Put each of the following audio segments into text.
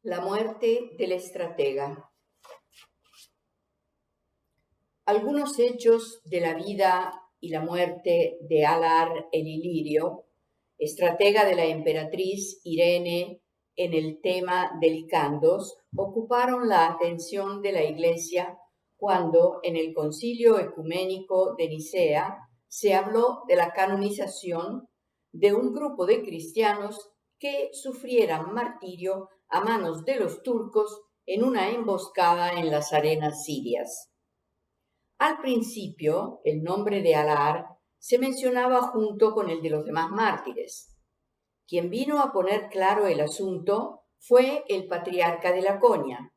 La muerte del estratega. Algunos hechos de la vida y la muerte de Alar el Ilirio, estratega de la emperatriz Irene en el tema de Licandos, ocuparon la atención de la Iglesia cuando en el Concilio Ecuménico de Nicea se habló de la canonización de un grupo de cristianos que sufrieran martirio a manos de los turcos en una emboscada en las arenas sirias. Al principio, el nombre de Alar se mencionaba junto con el de los demás mártires. Quien vino a poner claro el asunto fue el patriarca de Laconia,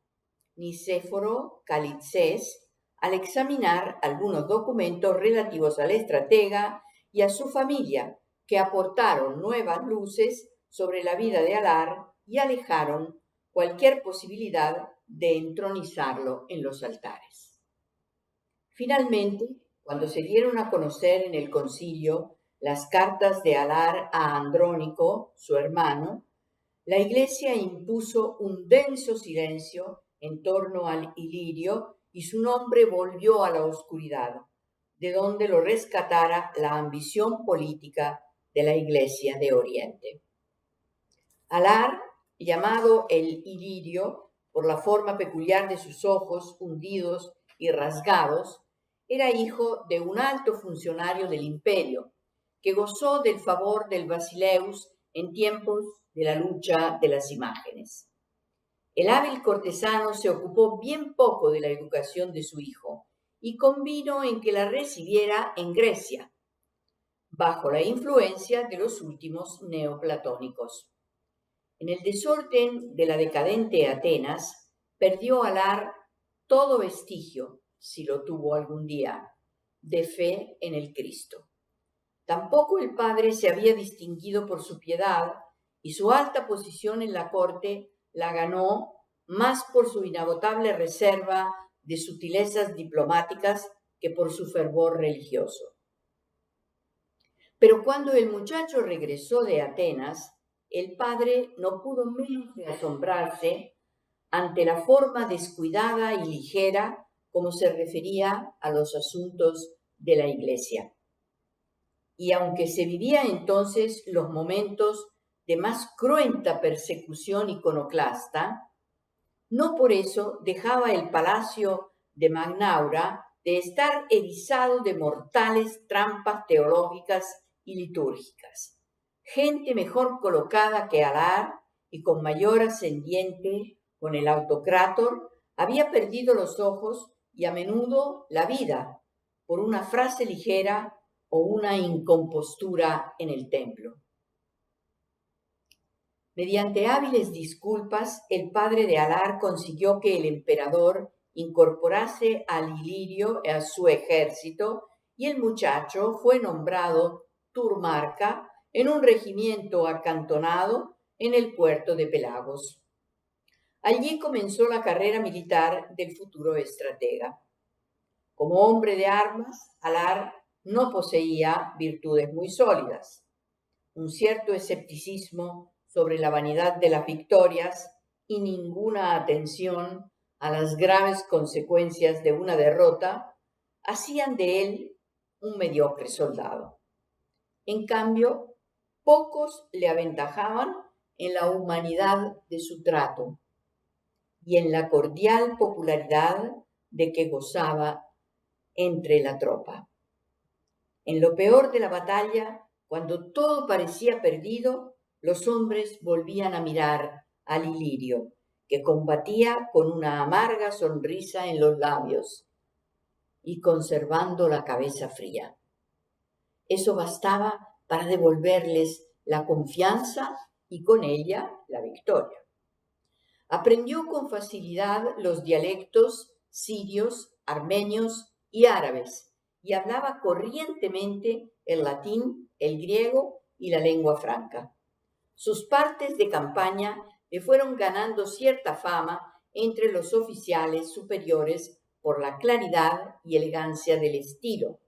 Nicéforo Calítzes, al examinar algunos documentos relativos al estratega y a su familia, que aportaron nuevas luces sobre la vida de Alar y alejaron cualquier posibilidad de entronizarlo en los altares. Finalmente, cuando se dieron a conocer en el concilio las cartas de Alar a Andrónico, su hermano, la Iglesia impuso un denso silencio en torno al Ilirio y su nombre volvió a la oscuridad, de donde lo rescatara la ambición política de la Iglesia de Oriente. Alar, llamado el Ilirio por la forma peculiar de sus ojos hundidos y rasgados, era hijo de un alto funcionario del imperio, que gozó del favor del Basileus en tiempos de la lucha de las imágenes. El hábil cortesano se ocupó bien poco de la educación de su hijo y convino en que la recibiera en Grecia, bajo la influencia de los últimos neoplatónicos. En el desorden de la decadente Atenas, perdió Alar todo vestigio, si lo tuvo algún día, de fe en el Cristo. Tampoco el padre se había distinguido por su piedad y su alta posición en la corte la ganó más por su inagotable reserva de sutilezas diplomáticas que por su fervor religioso. Pero cuando el muchacho regresó de Atenas, el padre no pudo menos de asombrarse ante la forma descuidada y ligera como se refería a los asuntos de la Iglesia. Y aunque se vivía entonces los momentos de más cruenta persecución iconoclasta, no por eso dejaba el palacio de Magnaura de estar erizado de mortales trampas teológicas y litúrgicas. Gente mejor colocada que Alar y con mayor ascendiente con el autocrátor había perdido los ojos y a menudo la vida por una frase ligera o una incompostura en el templo. Mediante hábiles disculpas, el padre de Alar consiguió que el emperador incorporase al Ilirio a su ejército y el muchacho fue nombrado turmarca en un regimiento acantonado en el puerto de Pelagos. Allí comenzó la carrera militar del futuro estratega. Como hombre de armas, Alar no poseía virtudes muy sólidas. Un cierto escepticismo sobre la vanidad de las victorias y ninguna atención a las graves consecuencias de una derrota hacían de él un mediocre soldado. En cambio, pocos le aventajaban en la humanidad de su trato y en la cordial popularidad de que gozaba entre la tropa. En lo peor de la batalla, cuando todo parecía perdido, los hombres volvían a mirar al Ilirio, que combatía con una amarga sonrisa en los labios y conservando la cabeza fría. Eso bastaba para devolverles la confianza y con ella la victoria. Aprendió con facilidad los dialectos sirios, armenios y árabes y hablaba corrientemente el latín, el griego y la lengua franca. Sus partes de campaña le fueron ganando cierta fama entre los oficiales superiores por la claridad y elegancia del estilo.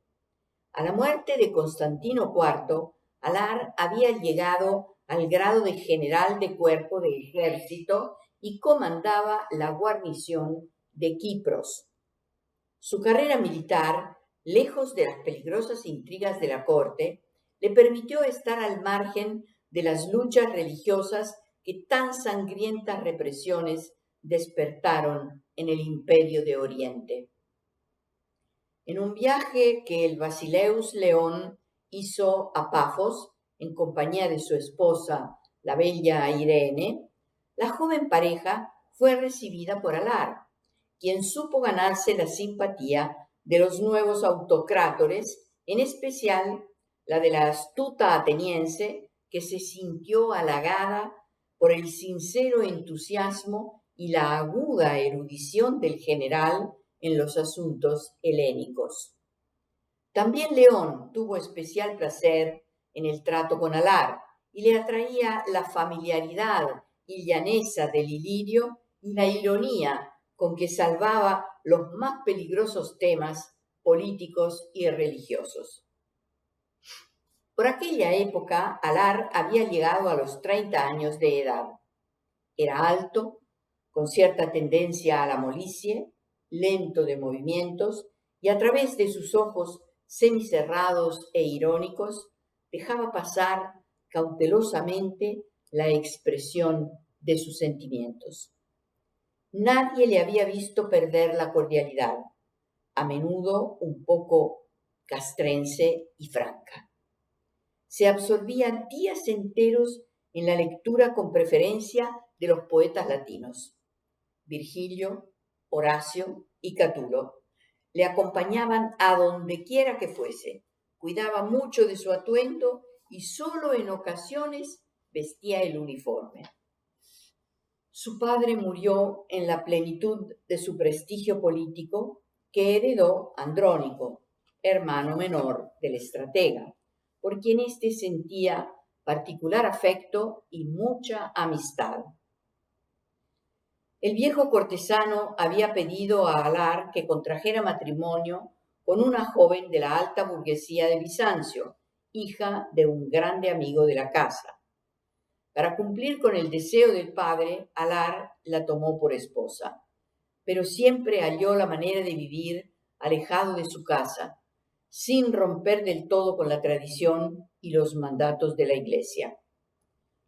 A la muerte de Constantino IV, Alar había llegado al grado de general de cuerpo de ejército y comandaba la guarnición de Quipros. Su carrera militar, lejos de las peligrosas intrigas de la corte, le permitió estar al margen de las luchas religiosas que tan sangrientas represiones despertaron en el Imperio de Oriente. En un viaje que el Basileus León hizo a Pafos en compañía de su esposa, la bella Irene, la joven pareja fue recibida por Alar, quien supo ganarse la simpatía de los nuevos autocrátores, en especial la de la astuta ateniense, que se sintió halagada por el sincero entusiasmo y la aguda erudición del general en los asuntos helénicos. También León tuvo especial placer en el trato con Alar y le atraía la familiaridad y llaneza del Ilirio y la ironía con que salvaba los más peligrosos temas políticos y religiosos. Por aquella época, Alar había llegado a los 30 años de edad. Era alto, con cierta tendencia a la molicie, lento de movimientos, y a través de sus ojos semicerrados e irónicos dejaba pasar cautelosamente la expresión de sus sentimientos. Nadie le había visto perder la cordialidad, a menudo un poco castrense y franca. Se absorbía días enteros en la lectura con preferencia de los poetas latinos. Virgilio, Horacio y Catulo le acompañaban a donde quiera que fuese. Cuidaba mucho de su atuendo y solo en ocasiones vestía el uniforme. Su padre murió en la plenitud de su prestigio político, que heredó Andrónico, hermano menor del estratega, por quien éste sentía particular afecto y mucha amistad. El viejo cortesano había pedido a Alar que contrajera matrimonio con una joven de la alta burguesía de Bizancio, hija de un grande amigo de la casa. Para cumplir con el deseo del padre, Alar la tomó por esposa, pero siempre halló la manera de vivir alejado de su casa, sin romper del todo con la tradición y los mandatos de la Iglesia.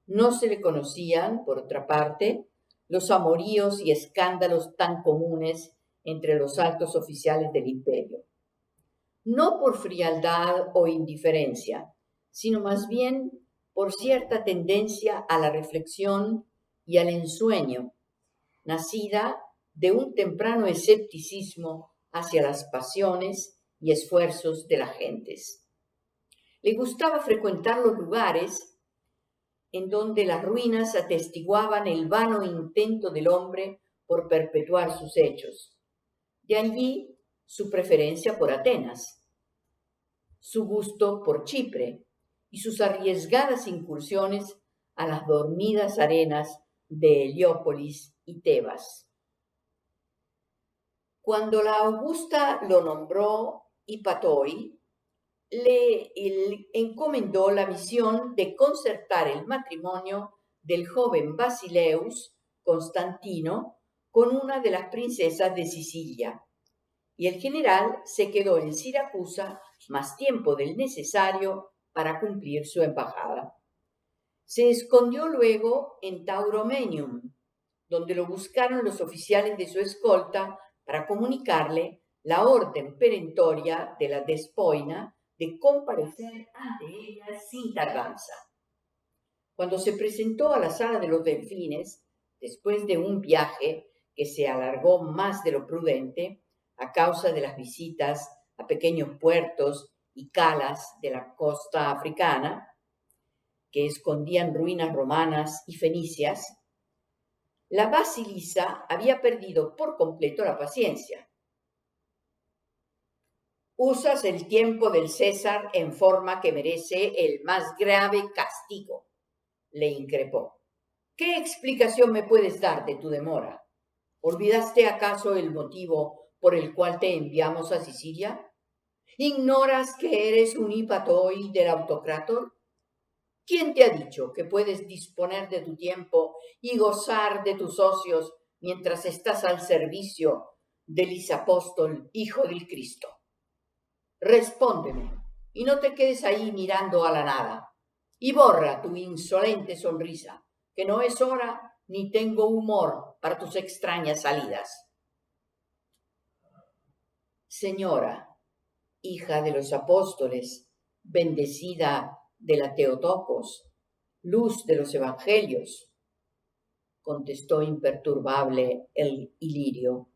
No se le conocían, por otra parte, los amoríos y escándalos tan comunes entre los altos oficiales del imperio. No por frialdad o indiferencia, sino más bien por cierta tendencia a la reflexión y al ensueño, nacida de un temprano escepticismo hacia las pasiones y esfuerzos de las gentes. Le gustaba frecuentar los lugares en donde las ruinas atestiguaban el vano intento del hombre por perpetuar sus hechos. De allí su preferencia por Atenas, su gusto por Chipre y sus arriesgadas incursiones a las dormidas arenas de Heliópolis y Tebas. Cuando la Augusta lo nombró hipatoi, le encomendó la misión de concertar el matrimonio del joven Basileus Constantino con una de las princesas de Sicilia, y el general se quedó en Siracusa más tiempo del necesario para cumplir su embajada. Se escondió luego en Tauromenium, donde lo buscaron los oficiales de su escolta para comunicarle la orden perentoria de la despoina de comparecer ante ella sin tardanza. Cuando se presentó a la sala de los delfines, después de un viaje que se alargó más de lo prudente a causa de las visitas a pequeños puertos y calas de la costa africana, que escondían ruinas romanas y fenicias, la Basilisa había perdido por completo la paciencia. Usas el tiempo del César en forma que merece el más grave castigo, le increpó. ¿Qué explicación me puedes dar de tu demora? ¿Olvidaste acaso el motivo por el cual te enviamos a Sicilia? ¿Ignoras que eres un hipatoi del autocrátor? ¿Quién te ha dicho que puedes disponer de tu tiempo y gozar de tus ocios mientras estás al servicio del Isapóstol, Hijo del Cristo? Respóndeme y no te quedes ahí mirando a la nada. Y borra tu insolente sonrisa, que no es hora ni tengo humor para tus extrañas salidas. Señora, hija de los apóstoles, bendecida de la Teotocos, luz de los evangelios, contestó imperturbable el Ilirio.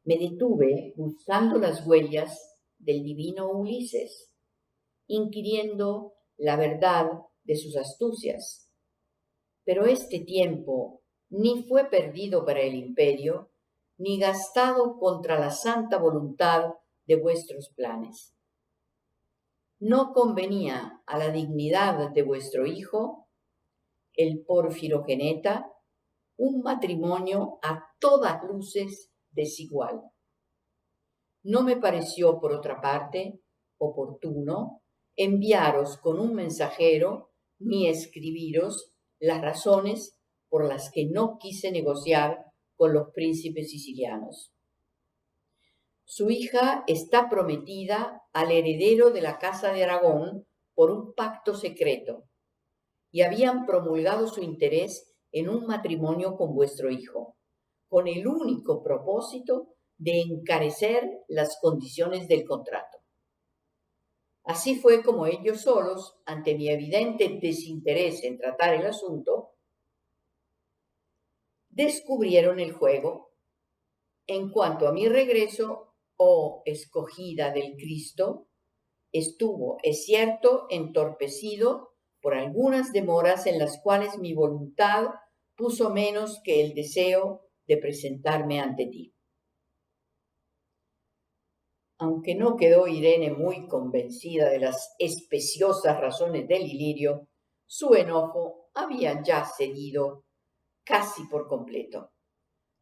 Me detuve buscando las huellas del divino Ulises, inquiriendo la verdad de sus astucias. Pero este tiempo ni fue perdido para el imperio, ni gastado contra la santa voluntad de vuestros planes. No convenía a la dignidad de vuestro hijo, el Porfirogeneta, un matrimonio a todas luces desigual. No me pareció, por otra parte, oportuno enviaros con un mensajero ni escribiros las razones por las que no quise negociar con los príncipes sicilianos. Su hija está prometida al heredero de la Casa de Aragón por un pacto secreto, y habían promulgado su interés en un matrimonio con vuestro hijo, con el único propósito de encarecer las condiciones del contrato. Así fue como ellos solos, ante mi evidente desinterés en tratar el asunto, descubrieron el juego. En cuanto a mi regreso, oh escogida del Cristo, estuvo, es cierto, entorpecido por algunas demoras en las cuales mi voluntad puso menos que el deseo de presentarme ante ti. Aunque no quedó Irene muy convencida de las especiosas razones del Ilirio, su enojo había ya cedido casi por completo.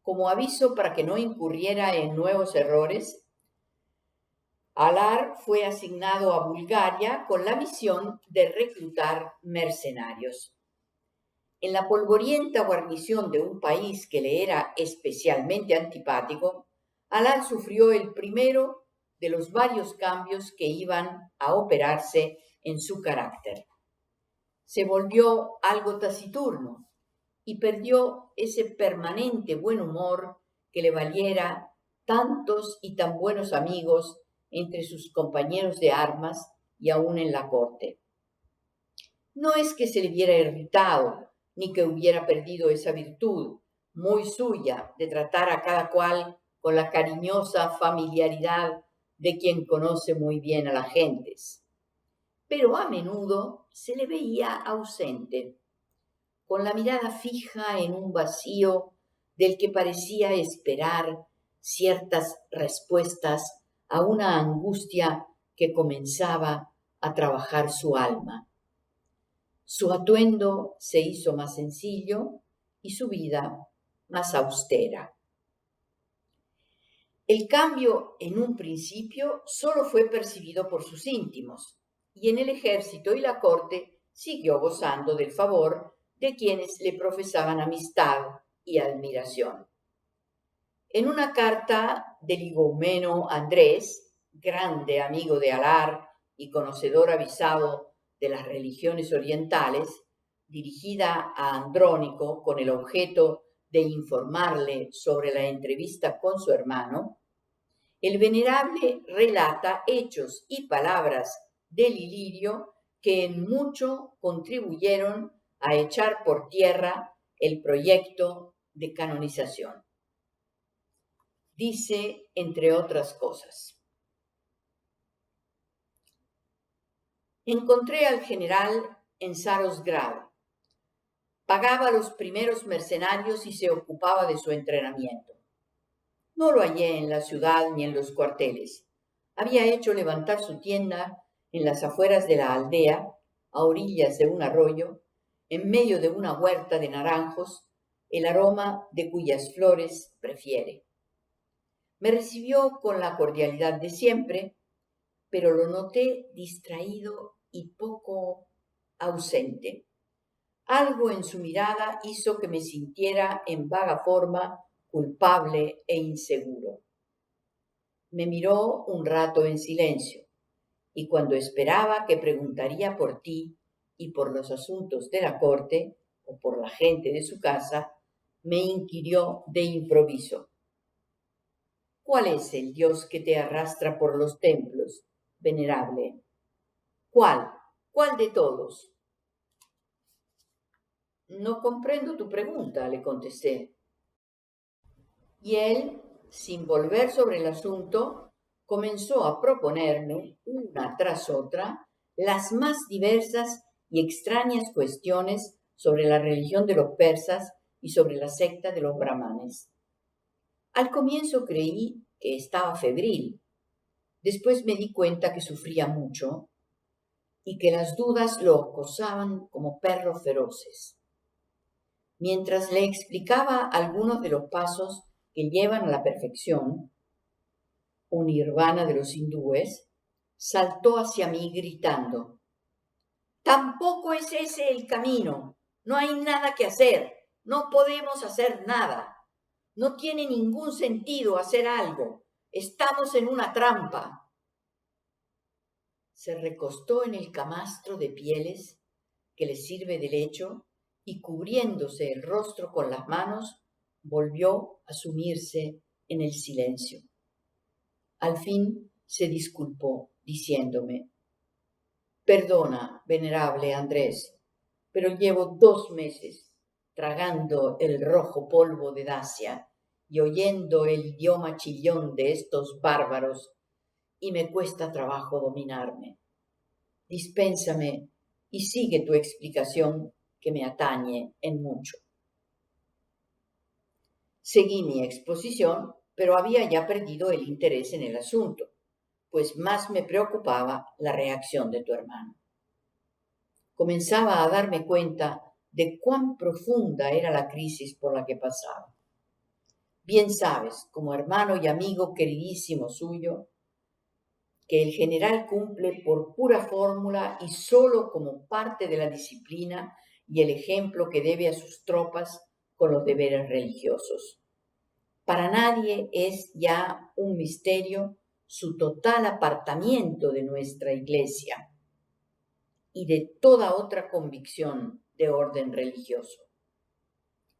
Como aviso para que no incurriera en nuevos errores, Alar fue asignado a Bulgaria con la misión de reclutar mercenarios. En la polvorienta guarnición de un país que le era especialmente antipático, Alar sufrió el primero de los varios cambios que iban a operarse en su carácter. Se volvió algo taciturno y perdió ese permanente buen humor que le valiera tantos y tan buenos amigos entre sus compañeros de armas y aún en la corte. No es que se le viera irritado, ni que hubiera perdido esa virtud muy suya de tratar a cada cual con la cariñosa familiaridad de quien conoce muy bien a las gentes. Pero a menudo se le veía ausente, con la mirada fija en un vacío del que parecía esperar ciertas respuestas a una angustia que comenzaba a trabajar su alma. Su atuendo se hizo más sencillo y su vida más austera. El cambio en un principio solo fue percibido por sus íntimos, y en el ejército y la corte siguió gozando del favor de quienes le profesaban amistad y admiración. En una carta del igumeno Andrés, grande amigo de Alar y conocedor avisado de las religiones orientales, dirigida a Andrónico con el objeto de informarle sobre la entrevista con su hermano, el venerable relata hechos y palabras del Ilirio que en mucho contribuyeron a echar por tierra el proyecto de canonización. Dice, entre otras cosas: encontré al general en Sarosgrado. Pagaba a los primeros mercenarios y se ocupaba de su entrenamiento. No lo hallé en la ciudad ni en los cuarteles. Había hecho levantar su tienda en las afueras de la aldea, a orillas de un arroyo, en medio de una huerta de naranjos, el aroma de cuyas flores prefiere. Me recibió con la cordialidad de siempre, pero lo noté distraído y poco ausente. Algo en su mirada hizo que me sintiera en vaga forma culpable e inseguro. Me miró un rato en silencio, y cuando esperaba que preguntaría por ti y por los asuntos de la corte o por la gente de su casa, me inquirió de improviso: ¿cuál es el Dios que te arrastra por los templos, venerable? ¿Cuál? ¿Cuál de todos? No comprendo tu pregunta, le contesté. Y él, sin volver sobre el asunto, comenzó a proponerme, una tras otra, las más diversas y extrañas cuestiones sobre la religión de los persas y sobre la secta de los brahmanes. Al comienzo creí que estaba febril. Después me di cuenta que sufría mucho y que las dudas lo acosaban como perros feroces. Mientras le explicaba algunos de los pasos que llevan a la perfección, un nirvana de los hindúes, saltó hacia mí gritando: «Tampoco es ese el camino. No hay nada que hacer. No podemos hacer nada. No tiene ningún sentido hacer algo. Estamos en una trampa». Se recostó en el camastro de pieles que le sirve de lecho y, cubriéndose el rostro con las manos, volvió a sumirse en el silencio. Al fin se disculpó, diciéndome: «Perdona, venerable Andrés, pero llevo 2 meses tragando el rojo polvo de Dacia y oyendo el idioma chillón de estos bárbaros, y me cuesta trabajo dominarme. Dispénsame y sigue tu explicación, que me atañe en mucho». Seguí mi exposición, pero había ya perdido el interés en el asunto, pues más me preocupaba la reacción de tu hermano. Comenzaba a darme cuenta de cuán profunda era la crisis por la que pasaba. Bien sabes, como hermano y amigo queridísimo suyo, que el general cumple por pura fórmula y solo como parte de la disciplina y el ejemplo que debe a sus tropas con los deberes religiosos. Para nadie es ya un misterio su total apartamiento de nuestra Iglesia y de toda otra convicción de orden religioso.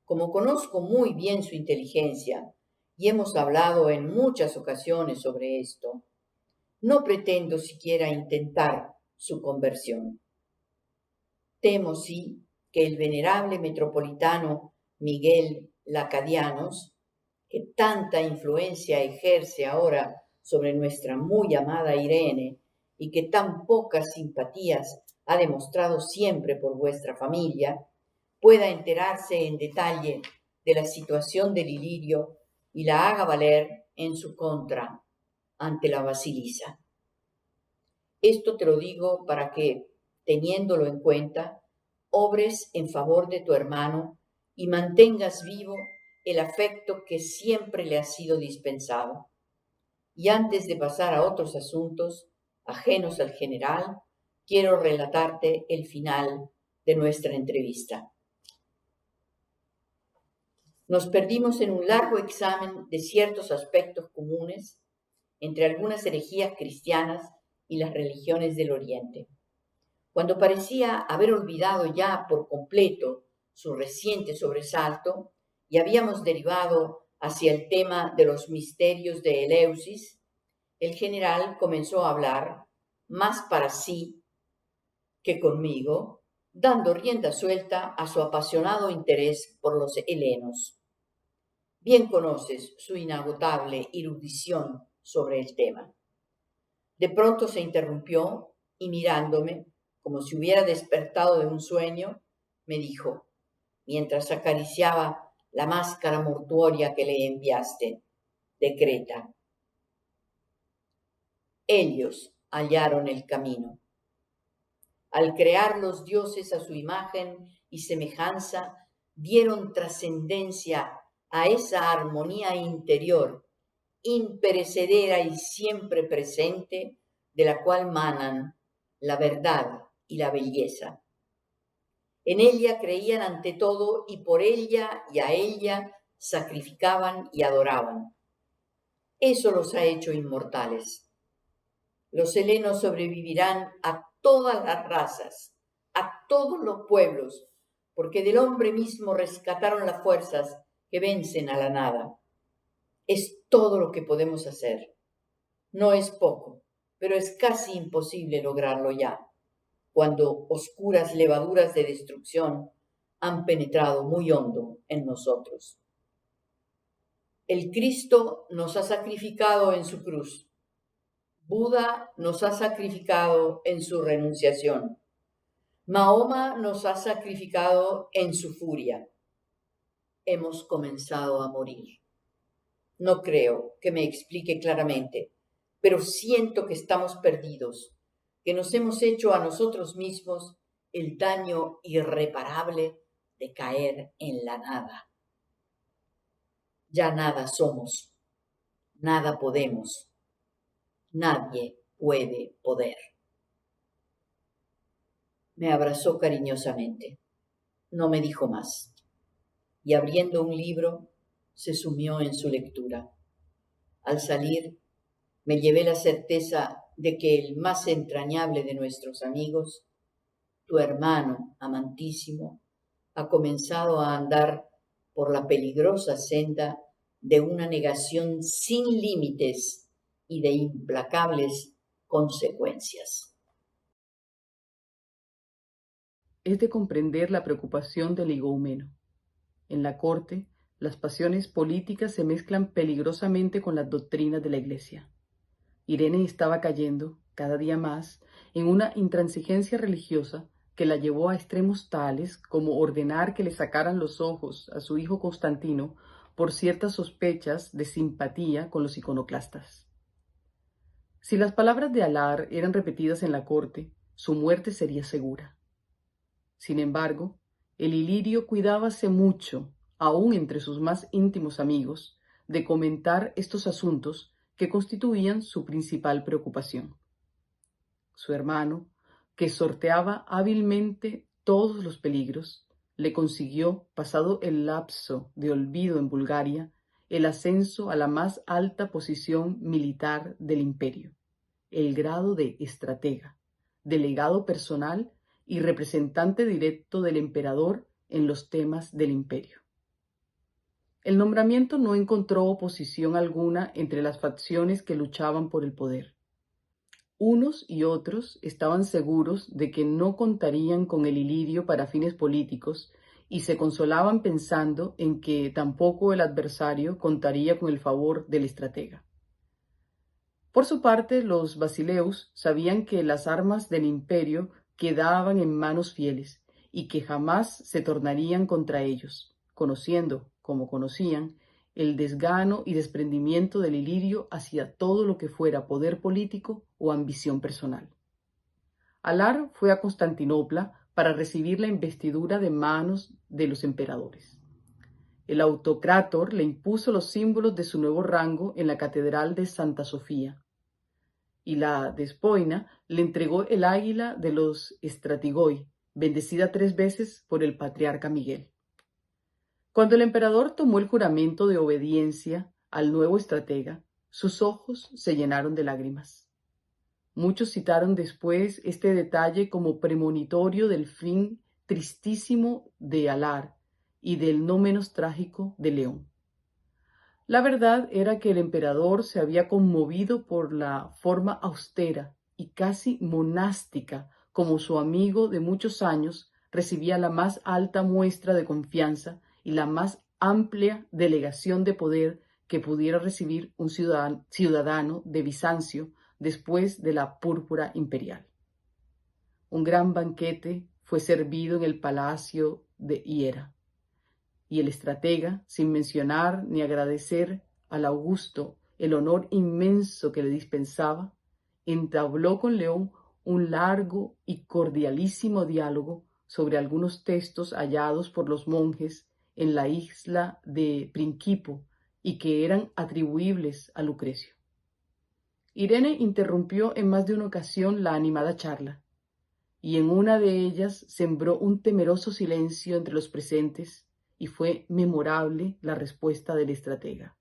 Como conozco muy bien su inteligencia y hemos hablado en muchas ocasiones sobre esto, no pretendo siquiera intentar su conversión. Temo, sí, que el venerable metropolitano Miguel Lacadianos, que tanta influencia ejerce ahora sobre nuestra muy amada Irene y que tan pocas simpatías ha demostrado siempre por vuestra familia, pueda enterarse en detalle de la situación del Ilirio y la haga valer en su contra ante la Basilisa. Esto te lo digo para que, teniéndolo en cuenta, obres en favor de tu hermano y mantengas vivo el afecto que siempre le ha sido dispensado. Y antes de pasar a otros asuntos ajenos al general, quiero relatarte el final de nuestra entrevista. Nos perdimos en un largo examen de ciertos aspectos comunes entre algunas herejías cristianas y las religiones del Oriente. Cuando parecía haber olvidado ya por completo su reciente sobresalto y habíamos derivado hacia el tema de los misterios de Eleusis, el general comenzó a hablar, más para sí que conmigo, dando rienda suelta a su apasionado interés por los helenos. Bien conoces su inagotable erudición sobre el tema. De pronto se interrumpió y, mirándome como si hubiera despertado de un sueño, me dijo, mientras acariciaba la máscara mortuoria que le enviaste, de Creta: «Ellos hallaron el camino. Al crear los dioses a su imagen y semejanza, dieron trascendencia a esa armonía interior, imperecedera y siempre presente, de la cual manan la verdad y la belleza. En ella creían ante todo y por ella y a ella sacrificaban y adoraban. Eso los ha hecho inmortales. Los helenos sobrevivirán a todas las razas, a todos los pueblos, porque del hombre mismo rescataron las fuerzas que vencen a la nada. Es todo lo que podemos hacer. No es poco, pero es casi imposible lograrlo ya, cuando oscuras levaduras de destrucción han penetrado muy hondo en nosotros. El Cristo nos ha sacrificado en su cruz. Buda nos ha sacrificado en su renunciación. Mahoma nos ha sacrificado en su furia. Hemos comenzado a morir. No creo que me explique claramente, pero siento que estamos perdidos, que nos hemos hecho a nosotros mismos el daño irreparable de caer en la nada. Ya nada somos, nada podemos, nadie puede poder. Me abrazó cariñosamente, no me dijo más, y abriendo un libro, se sumió en su lectura. Al salir, me llevé la certeza de que el más entrañable de nuestros amigos, tu hermano amantísimo, ha comenzado a andar por la peligrosa senda de una negación sin límites y de implacables consecuencias. Es de comprender la preocupación del higoumeno. En la corte, las pasiones políticas se mezclan peligrosamente con las doctrinas de la Iglesia. Irene estaba cayendo, cada día más, en una intransigencia religiosa que la llevó a extremos tales como ordenar que le sacaran los ojos a su hijo Constantino por ciertas sospechas de simpatía con los iconoclastas. Si las palabras de Alar eran repetidas en la corte, su muerte sería segura. Sin embargo, el ilirio cuidábase mucho, aun entre sus más íntimos amigos, de comentar estos asuntos que constituían su principal preocupación. Su hermano, que sorteaba hábilmente todos los peligros, le consiguió, pasado el lapso de olvido en Bulgaria, el ascenso a la más alta posición militar del imperio, el grado de estratega, delegado personal y representante directo del emperador en los temas del imperio. El nombramiento no encontró oposición alguna entre las facciones que luchaban por el poder. Unos y otros estaban seguros de que no contarían con el ilirio para fines políticos y se consolaban pensando en que tampoco el adversario contaría con el favor del estratega. Por su parte, los basileus sabían que las armas del imperio quedaban en manos fieles y que jamás se tornarían contra ellos, conociendo, como conocían, el desgano y desprendimiento del ilirio hacia todo lo que fuera poder político o ambición personal. Alar fue a Constantinopla para recibir la investidura de manos de los emperadores. El autocrátor le impuso los símbolos de su nuevo rango en la catedral de Santa Sofía, y la despoina le entregó el águila de los Estratigoi, bendecida 3 veces por el patriarca Miguel. Cuando el emperador tomó el juramento de obediencia al nuevo estratega, sus ojos se llenaron de lágrimas. Muchos citaron después este detalle como premonitorio del fin tristísimo de Alar y del no menos trágico de León. La verdad era que el emperador se había conmovido por la forma austera y casi monástica como su amigo de muchos años recibía la más alta muestra de confianza y la más amplia delegación de poder que pudiera recibir un ciudadano de Bizancio después de la púrpura imperial. Un gran banquete fue servido en el palacio de Hiera, y el estratega, sin mencionar ni agradecer al Augusto el honor inmenso que le dispensaba, entabló con León un largo y cordialísimo diálogo sobre algunos textos hallados por los monjes en la isla de Principo y que eran atribuibles a Lucrecio. Irene interrumpió en más de una ocasión la animada charla. y en una de ellas sembró un temeroso silencio entre los presentes, y fue memorable la respuesta del estratega.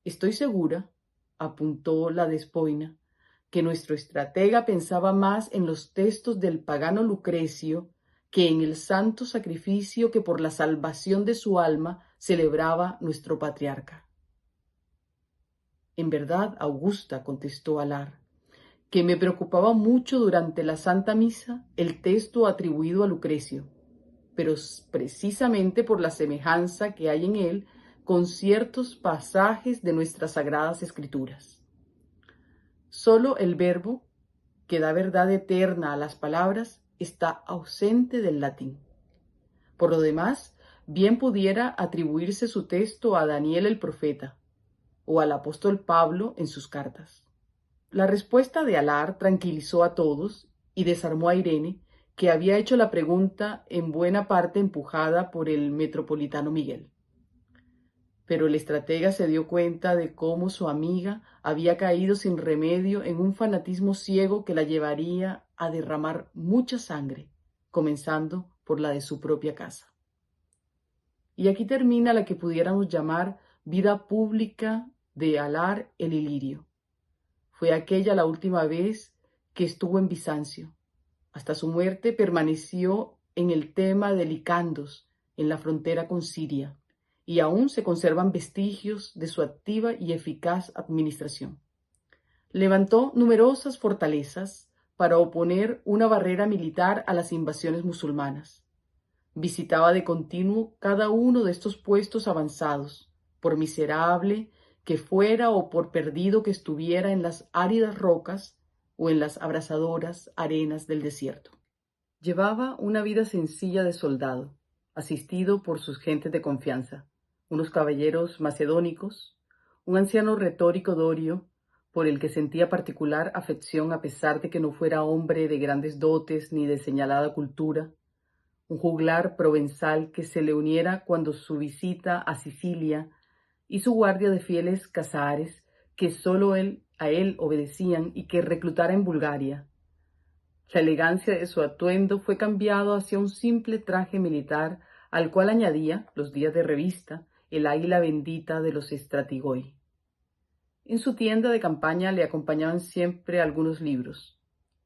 Estoy segura, apuntó la despoina, que nuestro estratega pensaba más en los textos del pagano Lucrecio que en el santo sacrificio que por la salvación de su alma celebraba nuestro patriarca. En verdad, Augusta, contestó Alar, que me preocupaba mucho durante la Santa Misa el texto atribuido a Lucrecio, pero precisamente por la semejanza que hay en él con ciertos pasajes de nuestras sagradas escrituras. Solo el verbo, que da verdad eterna a las palabras, está ausente del latín. Por lo demás, bien pudiera atribuirse su texto a Daniel el profeta o al apóstol Pablo en sus cartas. La respuesta de Alar tranquilizó a todos y desarmó a Irene, que había hecho la pregunta en buena parte empujada por el metropolitano Miguel. Pero el estratega se dio cuenta de cómo su amiga había caído sin remedio en un fanatismo ciego que la llevaría a derramar mucha sangre, comenzando por la de su propia casa. Y aquí termina la que pudiéramos llamar vida pública de Alar el Ilirio. Fue aquella la última vez que estuvo en Bizancio. Hasta su muerte permaneció en el tema de Licandos, en la frontera con Siria, y aún se conservan vestigios de su activa y eficaz administración. Levantó numerosas fortalezas para oponer una barrera militar a las invasiones musulmanas. Visitaba de continuo cada uno de estos puestos avanzados, por miserable que fuera o por perdido que estuviera en las áridas rocas o en las abrasadoras arenas del desierto. Llevaba una vida sencilla de soldado, asistido por sus gentes de confianza, unos caballeros macedónicos, un anciano retórico dorio, por el que sentía particular afección a pesar de que no fuera hombre de grandes dotes ni de señalada cultura, un juglar provenzal que se le uniera cuando su visita a Sicilia y su guardia de fieles casares que solo a él obedecían y que reclutara en Bulgaria. La elegancia de su atuendo fue cambiado hacia un simple traje militar al cual añadía, los días de revista, el águila bendita de los Estratigoi. En su tienda de campaña le acompañaban siempre algunos libros.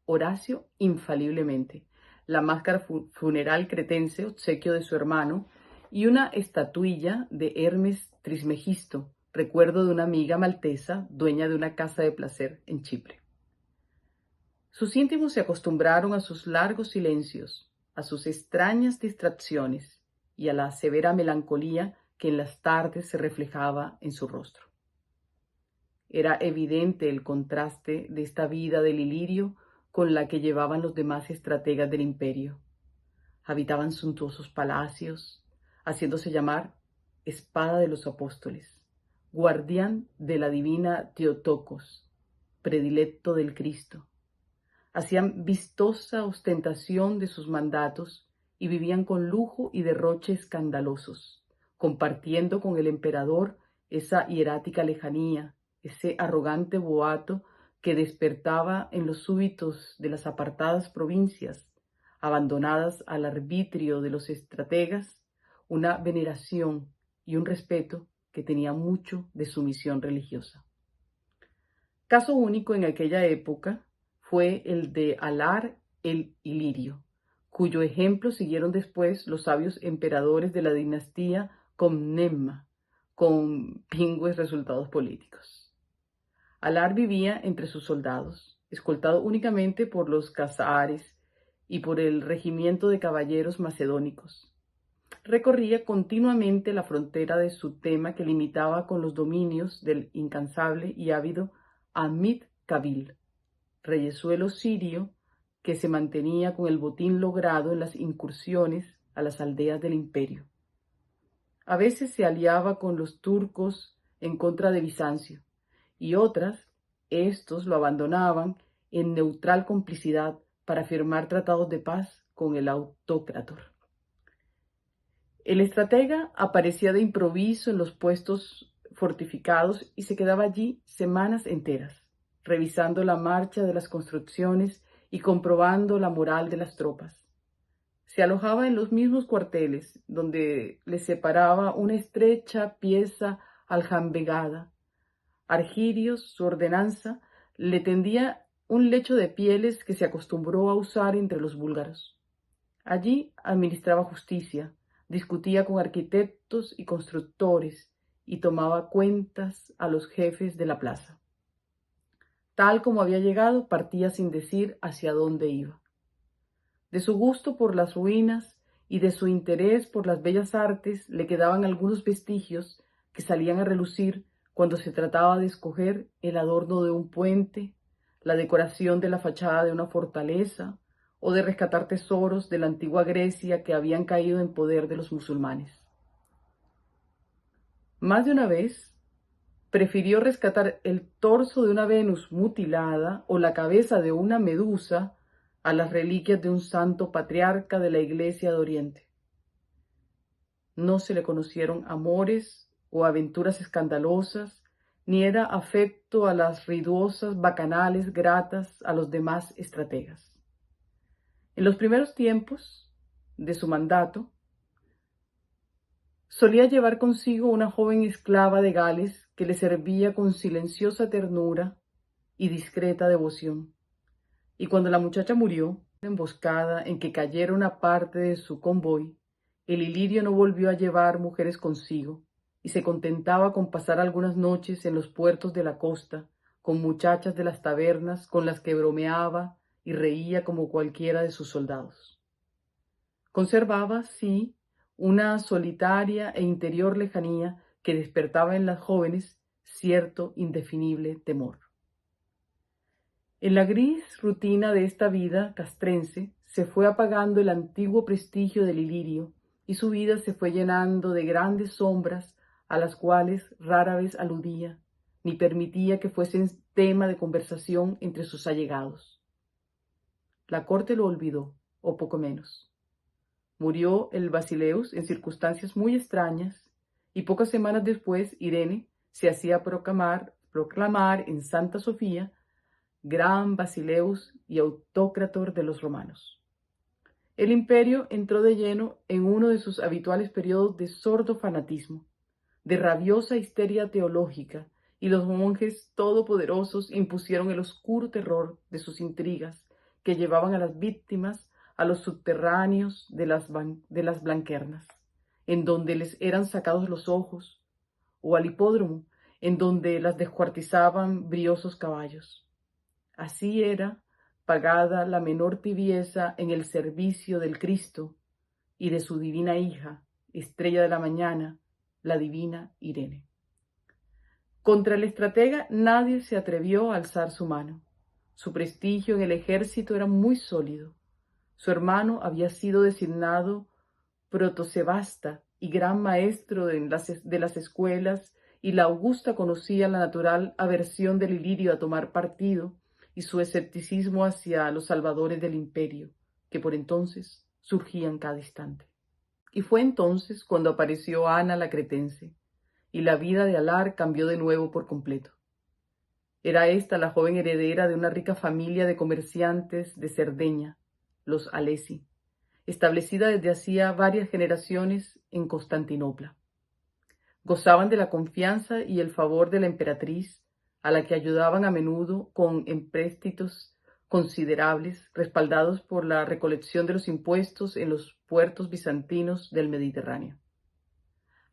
Horacio, infaliblemente, la máscara funeral cretense, obsequio de su hermano, y una estatuilla de Hermes Trismegisto, recuerdo de una amiga maltesa, dueña de una casa de placer en Chipre. Sus íntimos se acostumbraron a sus largos silencios, a sus extrañas distracciones y a la severa melancolía que en las tardes se reflejaba en su rostro. Era evidente el contraste de esta vida del Ilirio con la que llevaban los demás estrategas del imperio. Habitaban suntuosos palacios, haciéndose llamar espada de los apóstoles, guardián de la divina Teotocos, predilecto del Cristo. Hacían vistosa ostentación de sus mandatos y vivían con lujo y derroche escandalosos, compartiendo con el emperador esa hierática lejanía, ese arrogante boato que despertaba en los súbitos de las apartadas provincias, abandonadas al arbitrio de los estrategas, una veneración y un respeto que tenía mucho de sumisión religiosa. Caso único en aquella época fue el de Alar el Ilirio, cuyo ejemplo siguieron después los sabios emperadores de la dinastía Comnena, con pingües resultados políticos. Alar vivía entre sus soldados, escoltado únicamente por los cazares y por el regimiento de caballeros macedónicos. Recorría continuamente la frontera de su tema que limitaba con los dominios del incansable y ávido Amid Kabil, reyesuelo sirio que se mantenía con el botín logrado en las incursiones a las aldeas del imperio. A veces se aliaba con los turcos en contra de Bizancio, y otras, estos lo abandonaban en neutral complicidad para firmar tratados de paz con el autócrator. El estratega aparecía de improviso en los puestos fortificados y se quedaba allí semanas enteras, revisando la marcha de las construcciones y comprobando la moral de las tropas. Se alojaba en los mismos cuarteles, donde le separaba una estrecha pieza aljambegada. Argirios, su ordenanza, le tendía un lecho de pieles que se acostumbró a usar entre los búlgaros. Allí administraba justicia, discutía con arquitectos y constructores y tomaba cuentas a los jefes de la plaza. Tal como había llegado, partía sin decir hacia dónde iba. De su gusto por las ruinas y de su interés por las bellas artes le quedaban algunos vestigios que salían a relucir cuando se trataba de escoger el adorno de un puente, la decoración de la fachada de una fortaleza o de rescatar tesoros de la antigua Grecia que habían caído en poder de los musulmanes. Más de una vez prefirió rescatar el torso de una Venus mutilada o la cabeza de una medusa a las reliquias de un santo patriarca de la Iglesia de Oriente. No se le conocieron amores o aventuras escandalosas, ni era afecto a las riduosas bacanales gratas a los demás estrategas. En los primeros tiempos de su mandato, solía llevar consigo una joven esclava de Gales que le servía con silenciosa ternura y discreta devoción. Y cuando la muchacha murió, emboscada en que cayera una parte de su convoy, el Ilirio no volvió a llevar mujeres consigo y se contentaba con pasar algunas noches en los puertos de la costa con muchachas de las tabernas con las que bromeaba y reía como cualquiera de sus soldados. Conservaba, sí, una solitaria e interior lejanía que despertaba en las jóvenes cierto indefinible temor. En la gris rutina de esta vida castrense se fue apagando el antiguo prestigio del Ilirio y su vida se fue llenando de grandes sombras a las cuales rara vez aludía, ni permitía que fuesen tema de conversación entre sus allegados. La corte lo olvidó, o poco menos. Murió el Basileus en circunstancias muy extrañas y pocas semanas después Irene se hacía proclamar en Santa Sofía gran Basileus y autócrator de los romanos. El imperio entró de lleno en uno de sus habituales periodos de sordo fanatismo, de rabiosa histeria teológica, y los monjes todopoderosos impusieron el oscuro terror de sus intrigas que llevaban a las víctimas a los subterráneos de las blanquernas, en donde les eran sacados los ojos, o al hipódromo, en donde las descuartizaban briosos caballos. Así era pagada la menor tibieza en el servicio del Cristo y de su divina hija, estrella de la mañana, la divina Irene. Contra el estratega nadie se atrevió a alzar su mano. Su prestigio en el ejército era muy sólido. Su hermano había sido designado protosebasta y gran maestro de las escuelas, y la Augusta conocía la natural aversión del Ilirio a tomar partido y su escepticismo hacia los salvadores del imperio, que por entonces surgían cada instante. Y fue entonces cuando apareció Ana la cretense, y la vida de Alar cambió de nuevo por completo. Era esta la joven heredera de una rica familia de comerciantes de Cerdeña, los Alesi, establecida desde hacía varias generaciones en Constantinopla. Gozaban de la confianza y el favor de la emperatriz, a la que ayudaban a menudo con empréstitos considerables, respaldados por la recolección de los impuestos en los puertos bizantinos del Mediterráneo.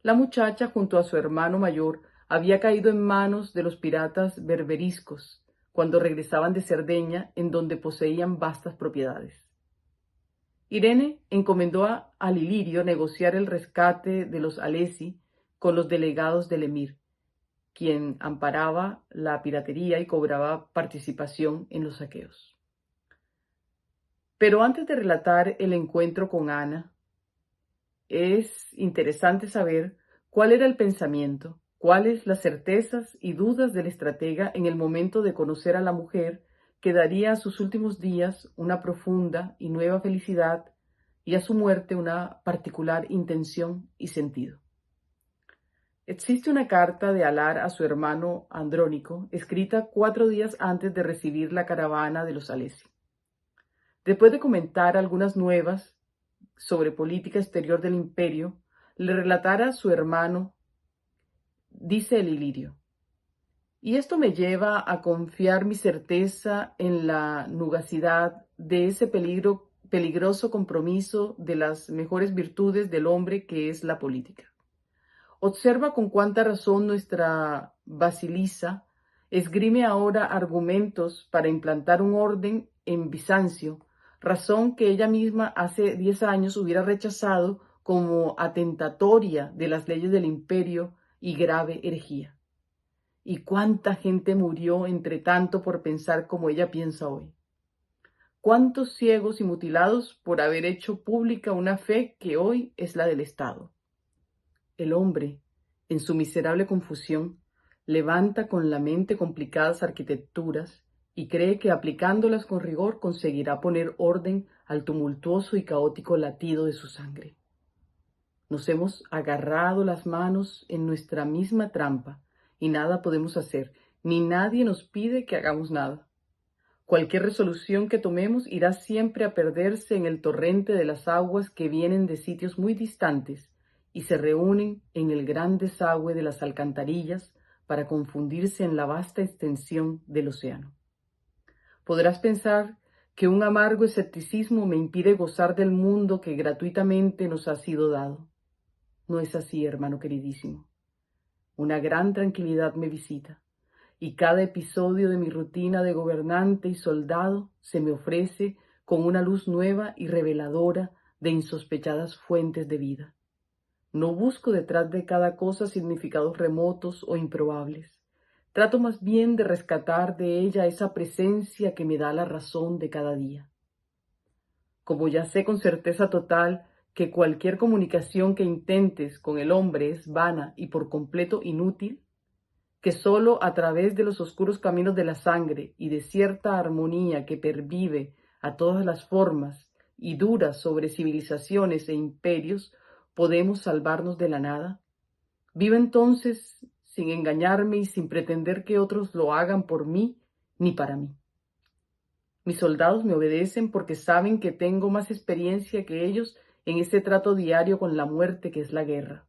La muchacha, junto a su hermano mayor, había caído en manos de los piratas berberiscos cuando regresaban de Cerdeña, en donde poseían vastas propiedades. Irene encomendó al Ilirio negociar el rescate de los Alesi con los delegados del emir, quien amparaba la piratería y cobraba participación en los saqueos. Pero antes de relatar el encuentro con Ana, es interesante saber cuál era el pensamiento, cuáles las certezas y dudas del estratega en el momento de conocer a la mujer que daría a sus últimos días una profunda y nueva felicidad y a su muerte una particular intención y sentido. Existe una carta de Alar a su hermano Andrónico, escrita 4 días antes de recibir la caravana de los Alesi. Después de comentar algunas nuevas sobre política exterior del imperio, le relatara a su hermano, dice el Ilirio. Y esto me lleva a confiar mi certeza en la nugacidad de ese peligroso compromiso de las mejores virtudes del hombre que es la política. Observa con cuánta razón nuestra Basilisa esgrime ahora argumentos para implantar un orden en Bizancio, razón que ella misma hace 10 años hubiera rechazado como atentatoria de las leyes del imperio y grave herejía. Y cuánta gente murió entre tanto por pensar como ella piensa hoy. Cuántos ciegos y mutilados por haber hecho pública una fe que hoy es la del Estado. El hombre, en su miserable confusión, levanta con la mente complicadas arquitecturas y cree que aplicándolas con rigor conseguirá poner orden al tumultuoso y caótico latido de su sangre. Nos hemos agarrado las manos en nuestra misma trampa y nada podemos hacer, ni nadie nos pide que hagamos nada. Cualquier resolución que tomemos irá siempre a perderse en el torrente de las aguas que vienen de sitios muy distantes y se reúnen en el gran desagüe de las alcantarillas para confundirse en la vasta extensión del océano. Podrás pensar que un amargo escepticismo me impide gozar del mundo que gratuitamente nos ha sido dado. No es así, hermano queridísimo. Una gran tranquilidad me visita, y cada episodio de mi rutina de gobernante y soldado se me ofrece con una luz nueva y reveladora de insospechadas fuentes de vida. No busco detrás de cada cosa significados remotos o improbables. Trato más bien de rescatar de ella esa presencia que me da la razón de cada día. Como ya sé con certeza total que cualquier comunicación que intentes con el hombre es vana y por completo inútil, que sólo a través de los oscuros caminos de la sangre y de cierta armonía que pervive a todas las formas y dura sobre civilizaciones e imperios podemos salvarnos de la nada, vivo entonces sin engañarme y sin pretender que otros lo hagan por mí ni para mí. Mis soldados me obedecen porque saben que tengo más experiencia que ellos en ese trato diario con la muerte que es la guerra.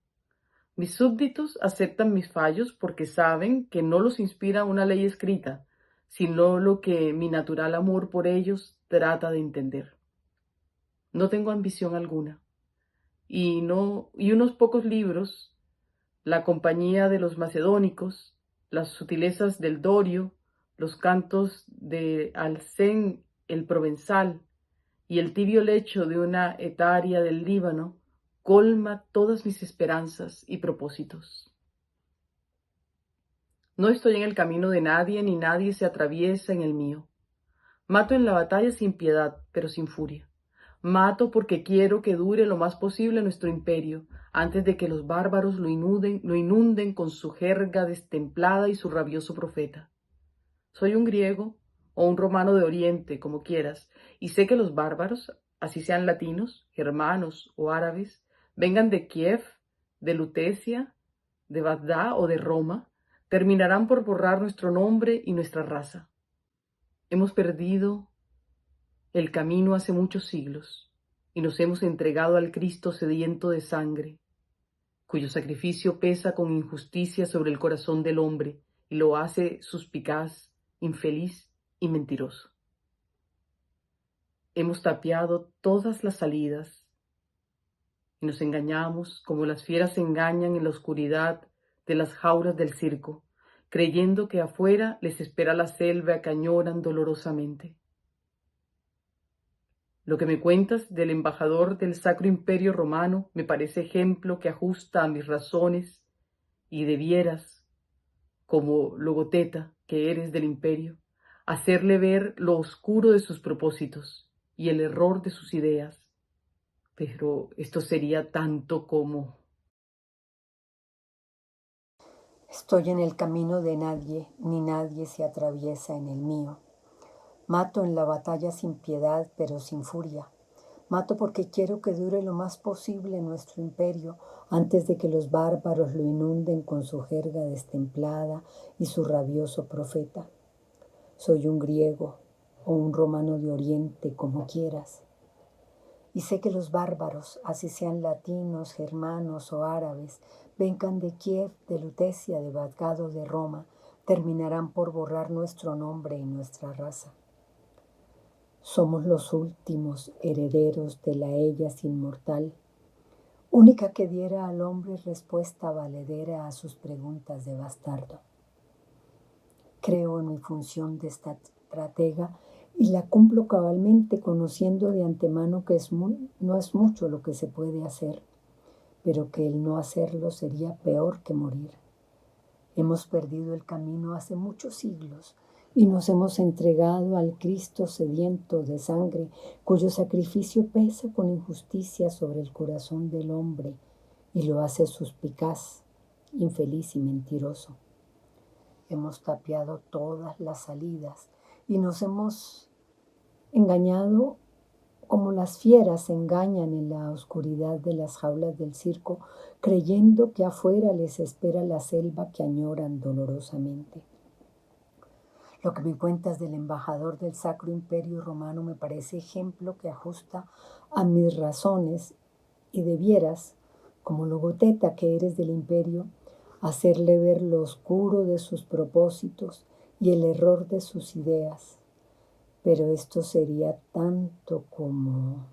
Mis súbditos aceptan mis fallos porque saben que no los inspira una ley escrita, sino lo que mi natural amor por ellos trata de entender. No tengo ambición alguna, y unos pocos libros, la compañía de los macedónicos, las sutilezas del Dorio, los cantos de Alcén el Provenzal y el tibio lecho de una hetaria del Líbano colma todas mis esperanzas y propósitos. No estoy en el camino de nadie, ni nadie se atraviesa en el mío. Mato en la batalla sin piedad, pero sin furia. Mato porque quiero que dure lo más posible nuestro imperio, antes de que los bárbaros lo inunden con su jerga destemplada y su rabioso profeta. Soy un griego o un romano de Oriente, como quieras, y sé que los bárbaros, así sean latinos, germanos o árabes, vengan de Kiev, de Lutecia, de Bagdad o de Roma, terminarán por borrar nuestro nombre y nuestra raza. Hemos perdido el camino hace muchos siglos y nos hemos entregado al Cristo sediento de sangre, cuyo sacrificio pesa con injusticia sobre el corazón del hombre y lo hace suspicaz, infeliz y mentiroso. Hemos tapiado todas las salidas y nos engañamos como las fieras se engañan en la oscuridad de las jaulas del circo, creyendo que afuera les espera la selva que añoran dolorosamente. Lo que me cuentas del embajador del Sacro Imperio Romano me parece ejemplo que ajusta a mis razones y debieras, como logoteta que eres del imperio, hacerle ver lo oscuro de sus propósitos y el error de sus ideas. Pero esto sería tanto como... Estoy en el camino de nadie, ni nadie se atraviesa en el mío. Mato en la batalla sin piedad, pero sin furia. Mato porque quiero que dure lo más posible nuestro imperio antes de que los bárbaros lo inunden con su jerga destemplada y su rabioso profeta. Soy un griego o un romano de Oriente, como quieras. Y sé que los bárbaros, así sean latinos, germanos o árabes, vengan de Kiev, de Lutecia, de Bagdad o de Roma, terminarán por borrar nuestro nombre y nuestra raza. Somos los últimos herederos de la ellas inmortal, única que diera al hombre respuesta valedera a sus preguntas de bastardo. Creo en mi función de estratega y la cumplo cabalmente, conociendo de antemano que no es mucho lo que se puede hacer, pero que el no hacerlo sería peor que morir. Hemos perdido el camino hace muchos siglos y nos hemos entregado al Cristo sediento de sangre, cuyo sacrificio pesa con injusticia sobre el corazón del hombre y lo hace suspicaz, infeliz y mentiroso. Hemos tapiado todas las salidas y nos hemos engañado como las fieras se engañan en la oscuridad de las jaulas del circo, creyendo que afuera les espera la selva que añoran dolorosamente. Lo que me cuentas del embajador del Sacro Imperio Romano me parece ejemplo que ajusta a mis razones y debieras, como logoteta que eres del imperio, hacerle ver lo oscuro de sus propósitos y el error de sus ideas. Pero esto sería tanto como...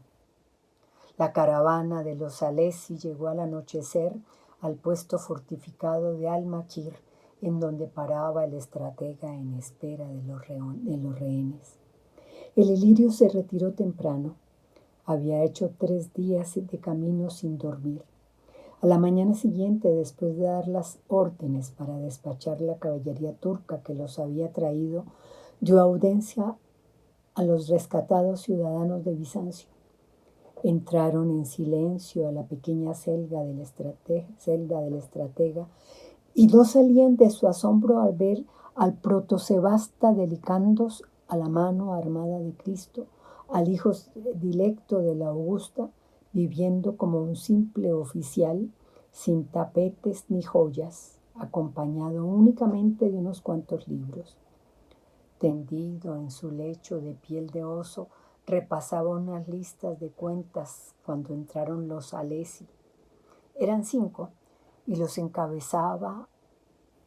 La caravana de los Alesi llegó al anochecer al puesto fortificado de Al-Makir, en donde paraba el estratega en espera de los rehenes. El Ilirio se retiró temprano. Había hecho 3 días de camino sin dormir. A la mañana siguiente, después de dar las órdenes para despachar la caballería turca que los había traído, dio audiencia a los rescatados ciudadanos de Bizancio. Entraron en silencio a la pequeña celda del estratega y no salían de su asombro al ver al protosebasta de Licandos, a la mano armada de Cristo, al hijo dilecto de la Augusta, viviendo como un simple oficial, sin tapetes ni joyas, acompañado únicamente de unos cuantos libros. Tendido en su lecho de piel de oso, repasaba unas listas de cuentas cuando entraron los Alesi. Eran 5 y los encabezaba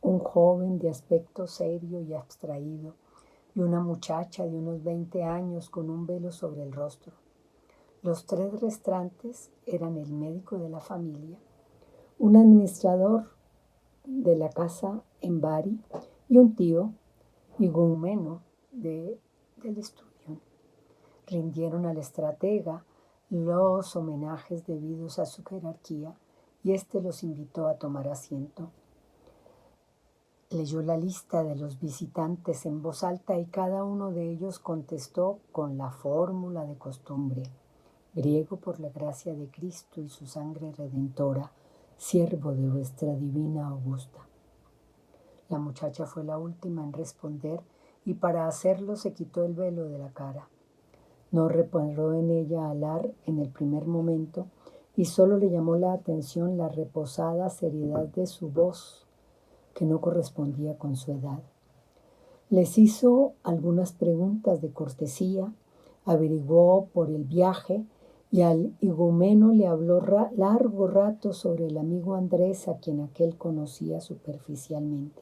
un joven de aspecto serio y abstraído y una muchacha de unos 20 años con un velo sobre el rostro. Los 3 restantes eran el médico de la familia, un administrador de la casa en Bari y un tío igumeno del estudio. Rindieron al estratega los homenajes debidos a su jerarquía y éste los invitó a tomar asiento. Leyó la lista de los visitantes en voz alta y cada uno de ellos contestó con la fórmula de costumbre: griego por la gracia de Cristo y su sangre redentora, siervo de vuestra divina Augusta. La muchacha fue la última en responder y para hacerlo se quitó el velo de la cara. No reparó en ella Alar en el primer momento y solo le llamó la atención la reposada seriedad de su voz, que no correspondía con su edad. Les hizo algunas preguntas de cortesía, averiguó por el viaje y al igumeno le habló largo rato sobre el amigo Andrés, a quien aquel conocía superficialmente.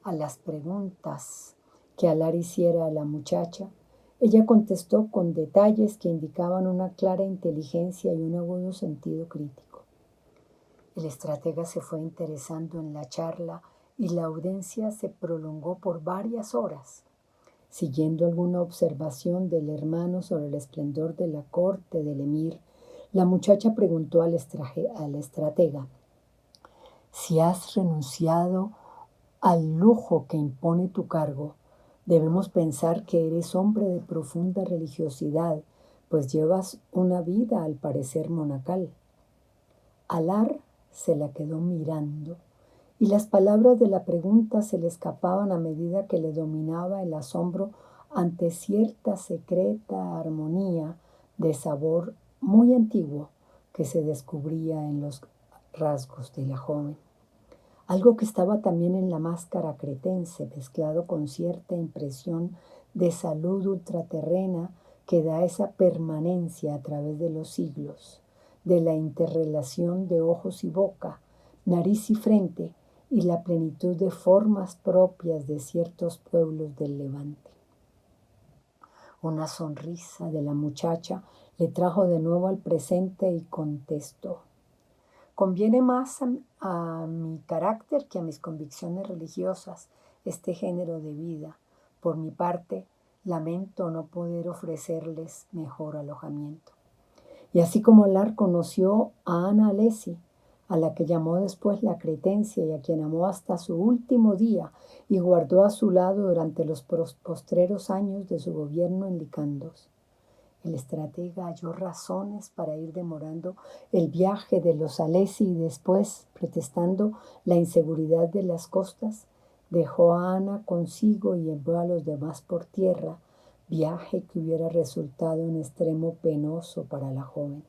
A las preguntas que Alar hiciera a la muchacha, ella contestó con detalles que indicaban una clara inteligencia y un agudo sentido crítico. El estratega se fue interesando en la charla y la audiencia se prolongó por varias horas. Siguiendo alguna observación del hermano sobre el esplendor de la corte del emir, la muchacha preguntó al estratega: «Si has renunciado al lujo que impone tu cargo, debemos pensar que eres hombre de profunda religiosidad, pues llevas una vida al parecer monacal». Alar se la quedó mirando y las palabras de la pregunta se le escapaban a medida que le dominaba el asombro ante cierta secreta armonía de sabor muy antiguo que se descubría en los rasgos de la joven. Algo que estaba también en la máscara cretense, mezclado con cierta impresión de salud ultraterrena que da esa permanencia a través de los siglos, de la interrelación de ojos y boca, nariz y frente, y la plenitud de formas propias de ciertos pueblos del Levante. Una sonrisa de la muchacha le trajo de nuevo al presente y contestó: conviene más a mi carácter que a mis convicciones religiosas este género de vida. Por mi parte, lamento no poder ofrecerles mejor alojamiento. Y así como Alar conoció a Ana Alessi, a la que llamó después la Cretencia y a quien amó hasta su último día y guardó a su lado durante los postreros años de su gobierno en Licandos, el estratega halló razones para ir demorando el viaje de los Alessi y después, pretextando la inseguridad de las costas, dejó a Ana consigo y envió a los demás por tierra, viaje que hubiera resultado en extremo penoso para la joven.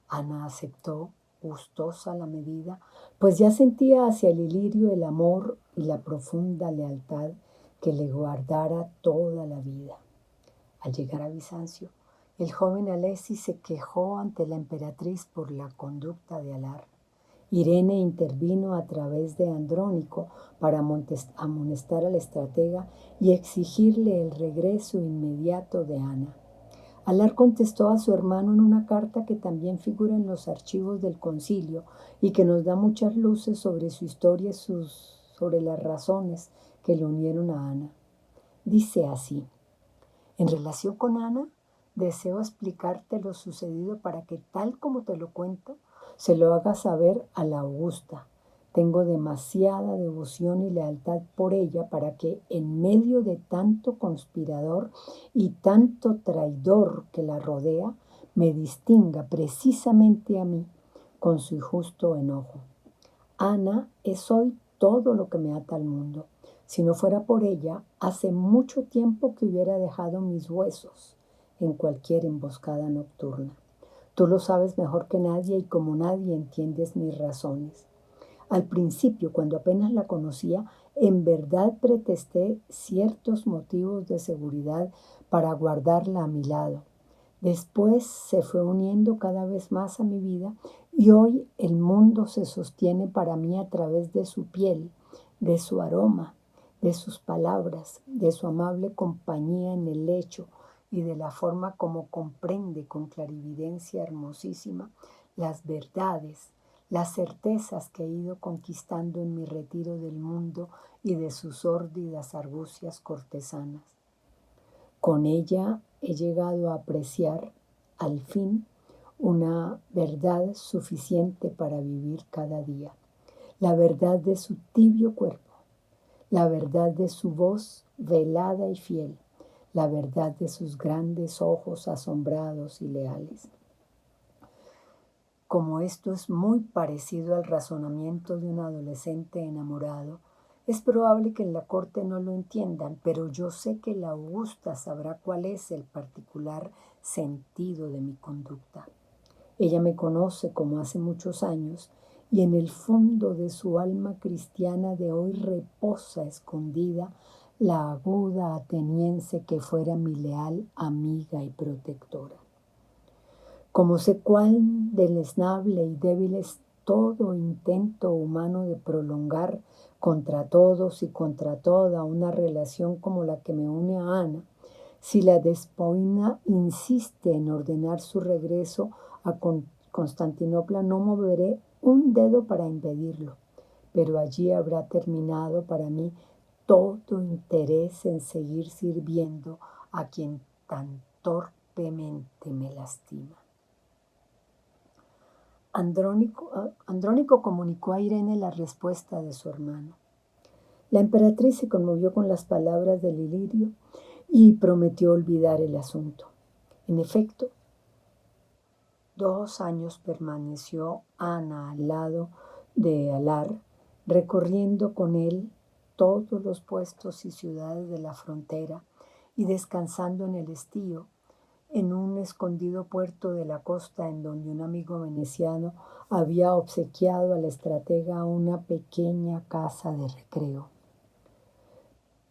Ana aceptó, gustosa la medida, pues ya sentía hacia el Ilirio el amor y la profunda lealtad que le guardara toda la vida. Al llegar a Bizancio, el joven Alessi se quejó ante la emperatriz por la conducta de Alar. Irene intervino a través de Andrónico para amonestar al estratega y exigirle el regreso inmediato de Ana. Alar contestó a su hermano en una carta que también figura en los archivos del concilio y que nos da muchas luces sobre su historia y sobre las razones que le unieron a Ana. Dice así: en relación con Ana, deseo explicarte lo sucedido para que, tal como te lo cuento, se lo hagas saber a la Augusta. Tengo demasiada devoción y lealtad por ella para que, en medio de tanto conspirador y tanto traidor que la rodea, me distinga precisamente a mí con su injusto enojo. Ana es hoy todo lo que me ata al mundo. Si no fuera por ella, hace mucho tiempo que hubiera dejado mis huesos en cualquier emboscada nocturna. Tú lo sabes mejor que nadie y como nadie entiendes mis razones. Al principio, cuando apenas la conocía, en verdad pretexté ciertos motivos de seguridad para guardarla a mi lado. Después se fue uniendo cada vez más a mi vida y hoy el mundo se sostiene para mí a través de su piel, de su aroma, de sus palabras, de su amable compañía en el lecho y de la forma como comprende con clarividencia hermosísima las verdades, las certezas que he ido conquistando en mi retiro del mundo y de sus sórdidas argucias cortesanas. Con ella he llegado a apreciar, al fin, una verdad suficiente para vivir cada día. La verdad de su tibio cuerpo, la verdad de su voz velada y fiel, la verdad de sus grandes ojos asombrados y leales. Como esto es muy parecido al razonamiento de un adolescente enamorado, es probable que en la corte no lo entiendan, pero yo sé que la Augusta sabrá cuál es el particular sentido de mi conducta. Ella me conoce como hace muchos años y en el fondo de su alma cristiana de hoy reposa escondida la aguda ateniense que fuera mi leal amiga y protectora. Como sé cuán deleznable y débil es todo intento humano de prolongar contra todos y contra toda una relación como la que me une a Ana, si la despoina insiste en ordenar su regreso a Constantinopla, no moveré un dedo para impedirlo, pero allí habrá terminado para mí todo interés en seguir sirviendo a quien tan torpemente me lastima. Andrónico comunicó a Irene la respuesta de su hermano. La emperatriz se conmovió con las palabras del Ilirio y prometió olvidar el asunto. En efecto, 2 años permaneció Ana al lado de Alar, recorriendo con él todos los puestos y ciudades de la frontera y descansando en el estío, en un escondido puerto de la costa en donde un amigo veneciano había obsequiado al estratega una pequeña casa de recreo.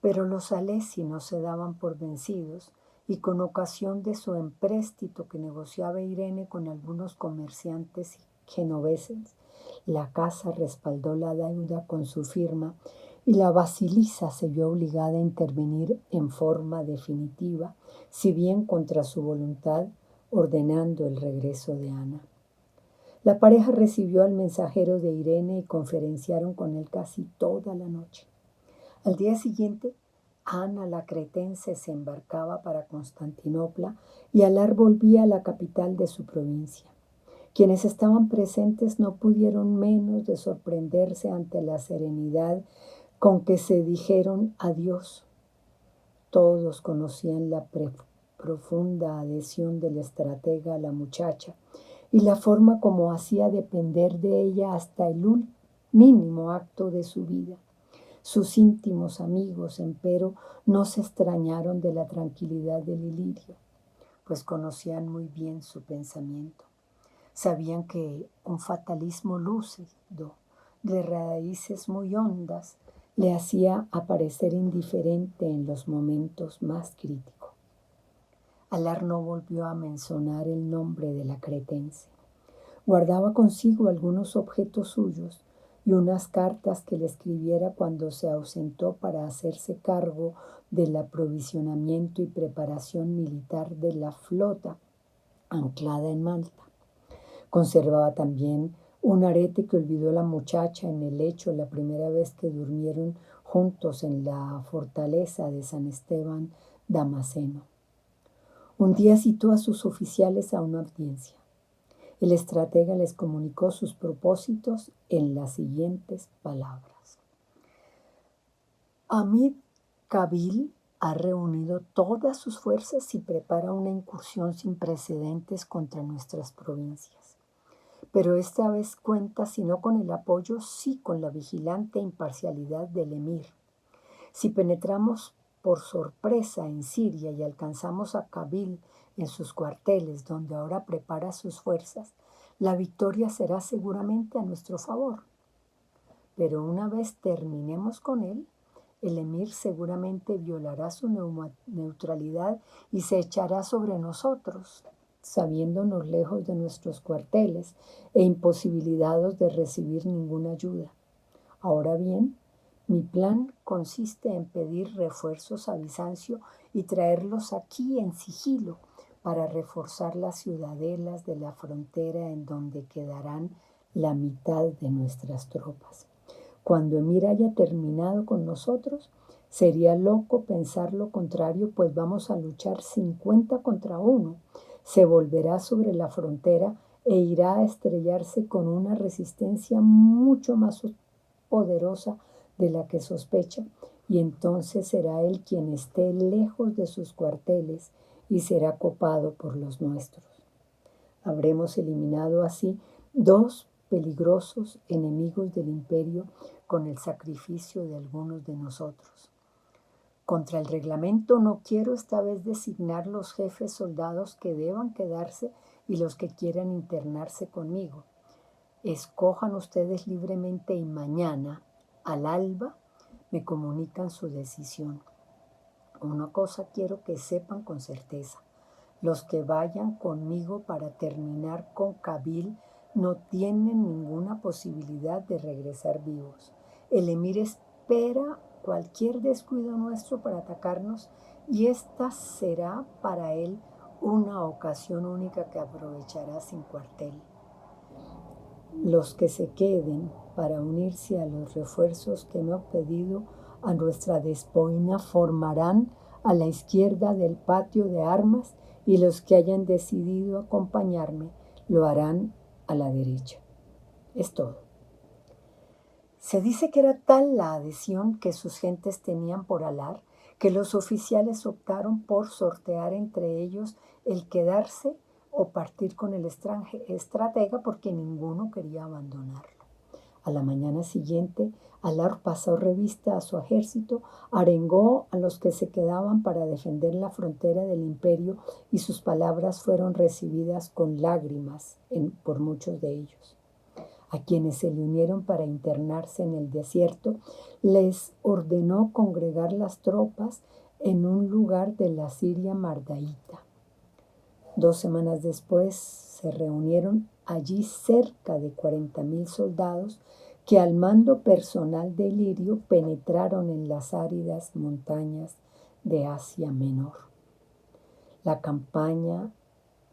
Pero los alesi no se daban por vencidos y con ocasión de su empréstito que negociaba Irene con algunos comerciantes genoveses, la casa respaldó la deuda con su firma y la Basilisa se vio obligada a intervenir en forma definitiva, si bien contra su voluntad, ordenando el regreso de Ana. La pareja recibió al mensajero de Irene y conferenciaron con él casi toda la noche. Al día siguiente, Ana la cretense se embarcaba para Constantinopla y Alar volvía a la capital de su provincia. Quienes estaban presentes no pudieron menos de sorprenderse ante la serenidad con que se dijeron adiós. Todos conocían la profunda adhesión del estratega a la muchacha y la forma como hacía depender de ella hasta el mínimo acto de su vida. Sus íntimos amigos, empero, no se extrañaron de la tranquilidad de Ilirio, pues conocían muy bien su pensamiento. Sabían que un fatalismo lúcido, de raíces muy hondas, le hacía aparecer indiferente en los momentos más críticos. Alar no volvió a mencionar el nombre de la cretense. Guardaba consigo algunos objetos suyos y unas cartas que le escribiera cuando se ausentó para hacerse cargo del aprovisionamiento y preparación militar de la flota anclada en Malta. Conservaba también un arete que olvidó la muchacha en el lecho la primera vez que durmieron juntos en la fortaleza de San Esteban Damasceno. Un día citó a sus oficiales a una audiencia. El estratega les comunicó sus propósitos en las siguientes palabras. Amid Kabil ha reunido todas sus fuerzas y prepara una incursión sin precedentes contra nuestras provincias. Pero esta vez cuenta, si no con el apoyo, sí con la vigilante imparcialidad del emir. Si penetramos por sorpresa en Siria y alcanzamos a Kabil en sus cuarteles, donde ahora prepara sus fuerzas, la victoria será seguramente a nuestro favor. Pero una vez terminemos con él, el emir seguramente violará su neutralidad y se echará sobre nosotros, sabiéndonos lejos de nuestros cuarteles e imposibilitados de recibir ninguna ayuda. Ahora bien, mi plan consiste en pedir refuerzos a Bizancio y traerlos aquí en sigilo para reforzar las ciudadelas de la frontera en donde quedarán la mitad de nuestras tropas. Cuando Emir haya terminado con nosotros, sería loco pensar lo contrario, pues vamos a luchar 50 contra 1. Se volverá sobre la frontera e irá a estrellarse con una resistencia mucho más poderosa de la que sospecha, y entonces será él quien esté lejos de sus cuarteles y será copado por los nuestros. Habremos eliminado así 2 peligrosos enemigos del imperio con el sacrificio de algunos de nosotros. Contra el reglamento no quiero esta vez designar los jefes soldados que deban quedarse y los que quieran internarse conmigo. Escojan ustedes libremente y mañana, al alba, me comunican su decisión. Una cosa quiero que sepan con certeza. Los que vayan conmigo para terminar con Kabil no tienen ninguna posibilidad de regresar vivos. El emir espera cualquier descuido nuestro para atacarnos y esta será para él una ocasión única que aprovechará sin cuartel. Los que se queden para unirse a los refuerzos que hemos pedido a nuestra despoina formarán a la izquierda del patio de armas y los que hayan decidido acompañarme lo harán a la derecha. Es todo. Se dice que era tal la adhesión que sus gentes tenían por Alar que los oficiales optaron por sortear entre ellos el quedarse o partir con el estratega porque ninguno quería abandonarlo. A la mañana siguiente, Alar pasó revista a su ejército, arengó a los que se quedaban para defender la frontera del imperio y sus palabras fueron recibidas con lágrimas por muchos de ellos. A quienes se le unieron para internarse en el desierto, les ordenó congregar las tropas en un lugar de la Siria mardaíta. 2 semanas después se reunieron allí cerca de 40.000 soldados que al mando personal de Ilirio penetraron en las áridas montañas de Asia Menor. La campaña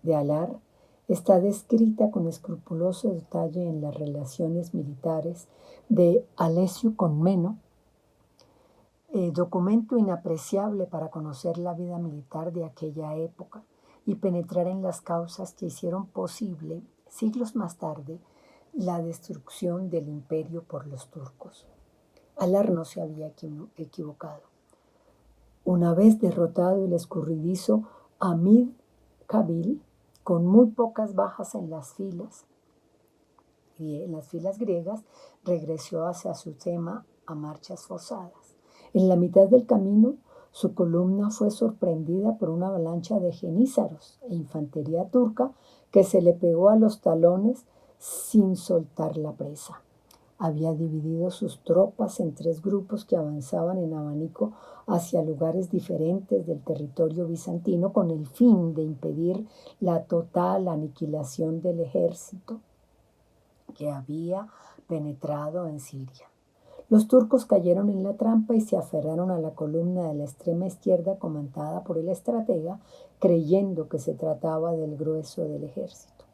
de Alar está descrita con escrupuloso detalle en las relaciones militares de Alesio Comneno, documento inapreciable para conocer la vida militar de aquella época y penetrar en las causas que hicieron posible, siglos más tarde, la destrucción del imperio por los turcos. Alar no se había equivocado. Una vez derrotado el escurridizo Amid Kabil, con muy pocas bajas en las filas griegas, regresó hacia su tema a marchas forzadas. En la mitad del camino, su columna fue sorprendida por una avalancha de jenízaros e infantería turca que se le pegó a los talones sin soltar la presa. Había dividido sus tropas en 3 grupos que avanzaban en abanico hacia lugares diferentes del territorio bizantino con el fin de impedir la total aniquilación del ejército que había penetrado en Siria. Los turcos cayeron en la trampa y se aferraron a la columna de la extrema izquierda comandada por el estratega, creyendo que se trataba del grueso del ejército.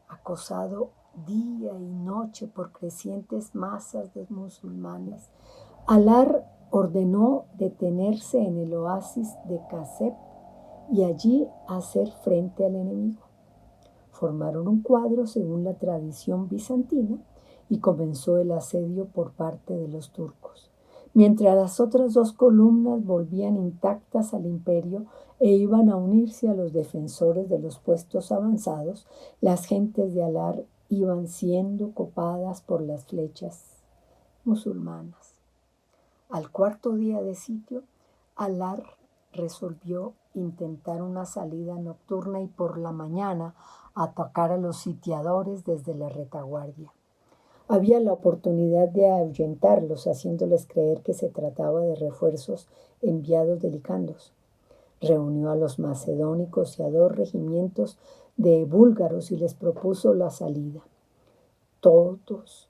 Acosado día y noche por crecientes masas de musulmanes, Alar ordenó detenerse en el oasis de Kaseb y allí hacer frente al enemigo. Formaron un cuadro según la tradición bizantina y comenzó el asedio por parte de los turcos, mientras las otras 2 columnas volvían intactas al imperio e iban a unirse a los defensores de los puestos avanzados. Las gentes de Alar iban siendo copadas por las flechas musulmanas. Al 4.º día de sitio, Alar resolvió intentar una salida nocturna y por la mañana atacar a los sitiadores desde la retaguardia. Había la oportunidad de ahuyentarlos, haciéndoles creer que se trataba de refuerzos enviados de Licandos. Reunió a los macedónicos y a 2 regimientos de búlgaros y les propuso la salida. Todos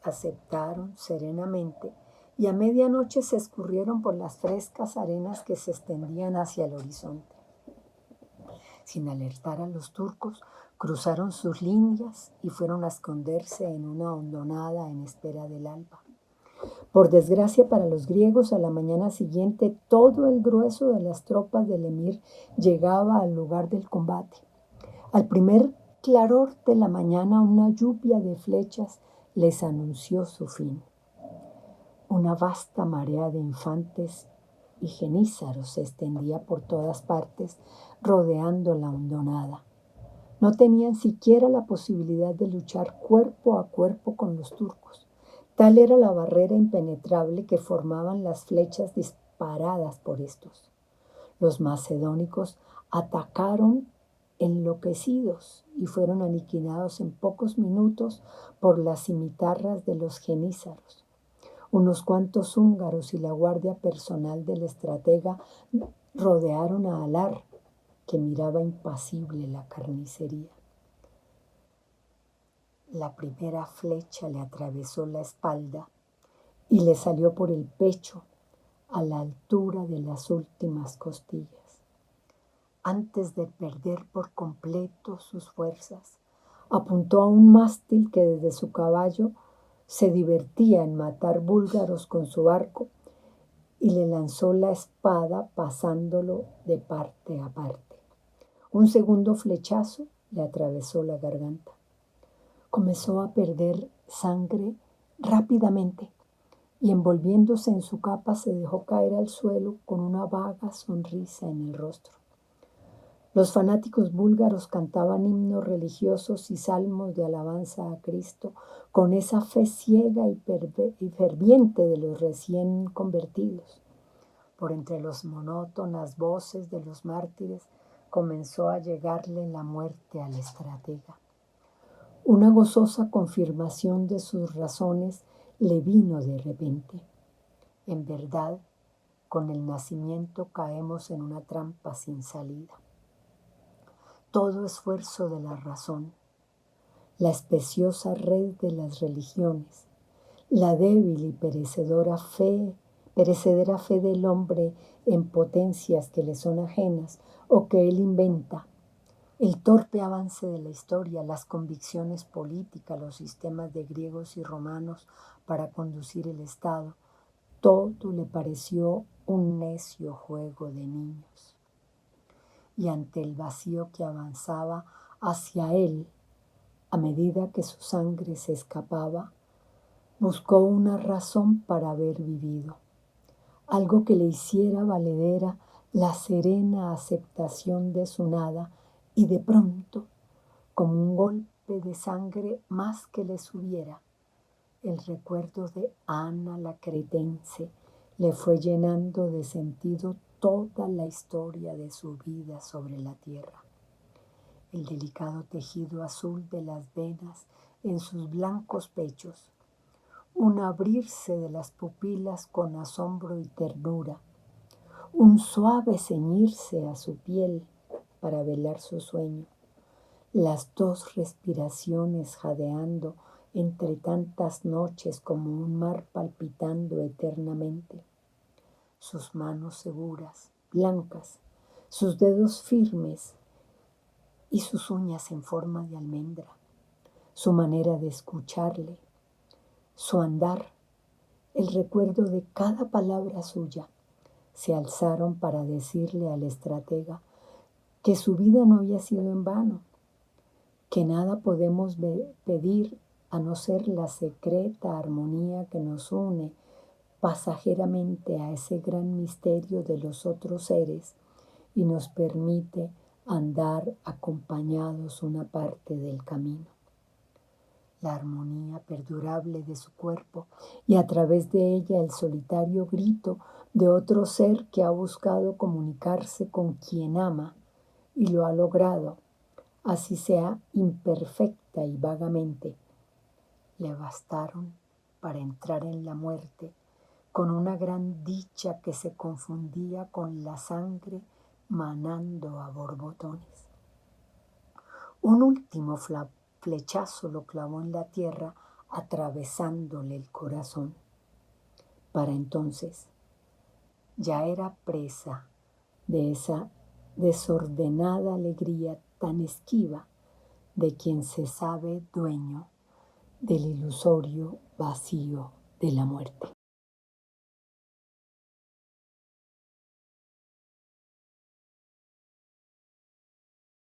aceptaron serenamente y a medianoche se escurrieron por las frescas arenas que se extendían hacia el horizonte. Sin alertar a los turcos, cruzaron sus líneas y fueron a esconderse en una hondonada en espera del alba. Por desgracia para los griegos, a la mañana siguiente todo el grueso de las tropas del emir llegaba al lugar del combate. Al primer claror de la mañana, una lluvia de flechas les anunció su fin. Una vasta marea de infantes y jenízaros se extendía por todas partes, rodeando la hondonada. No tenían siquiera la posibilidad de luchar cuerpo a cuerpo con los turcos. Tal era la barrera impenetrable que formaban las flechas disparadas por estos. Los macedónicos atacaron enloquecidos y fueron aniquilados en pocos minutos por las cimitarras de los jenízaros. Unos cuantos húngaros y la guardia personal del estratega rodearon a Alar, que miraba impasible la carnicería. La primera flecha le atravesó la espalda y le salió por el pecho a la altura de las últimas costillas. Antes de perder por completo sus fuerzas, apuntó a un mástil que desde su caballo se divertía en matar búlgaros con su arco y le lanzó la espada pasándolo de parte a parte. Un segundo flechazo le atravesó la garganta. Comenzó a perder sangre rápidamente y envolviéndose en su capa se dejó caer al suelo con una vaga sonrisa en el rostro. Los fanáticos búlgaros cantaban himnos religiosos y salmos de alabanza a Cristo con esa fe ciega y ferviente de los recién convertidos. Por entre las monótonas voces de los mártires comenzó a llegarle la muerte al estratega. Una gozosa confirmación de sus razones le vino de repente. En verdad, con el nacimiento caemos en una trampa sin salida. Todo esfuerzo de la razón, la especiosa red de las religiones, la débil y perecedera fe del hombre en potencias que le son ajenas o que él inventa, el torpe avance de la historia, las convicciones políticas, los sistemas de griegos y romanos para conducir el Estado, todo le pareció un necio juego de niños. Y ante el vacío que avanzaba hacia él, a medida que su sangre se escapaba, buscó una razón para haber vivido, algo que le hiciera valedera la serena aceptación de su nada, y de pronto, como un golpe de sangre más que le subiera, el recuerdo de Ana la cretense le fue llenando de sentido toda la historia de su vida sobre la tierra. El delicado tejido azul de las venas en sus blancos pechos, un abrirse de las pupilas con asombro y ternura, un suave ceñirse a su piel para velar su sueño, las dos respiraciones jadeando entre tantas noches como un mar palpitando eternamente, sus manos seguras, blancas, sus dedos firmes y sus uñas en forma de almendra, su manera de escucharle, su andar, el recuerdo de cada palabra suya, se alzaron para decirle al estratega que su vida no había sido en vano, que nada podemos pedir a no ser la secreta armonía que nos une pasajeramente a ese gran misterio de los otros seres y nos permite andar acompañados una parte del camino. La armonía perdurable de su cuerpo y a través de ella el solitario grito de otro ser que ha buscado comunicarse con quien ama y lo ha logrado, así sea imperfecta y vagamente, le bastaron para entrar en la muerte con una gran dicha que se confundía con la sangre manando a borbotones. Un último flechazo lo clavó en la tierra, atravesándole el corazón. Para entonces ya era presa de esa desordenada alegría tan esquiva de quien se sabe dueño del ilusorio vacío de la muerte.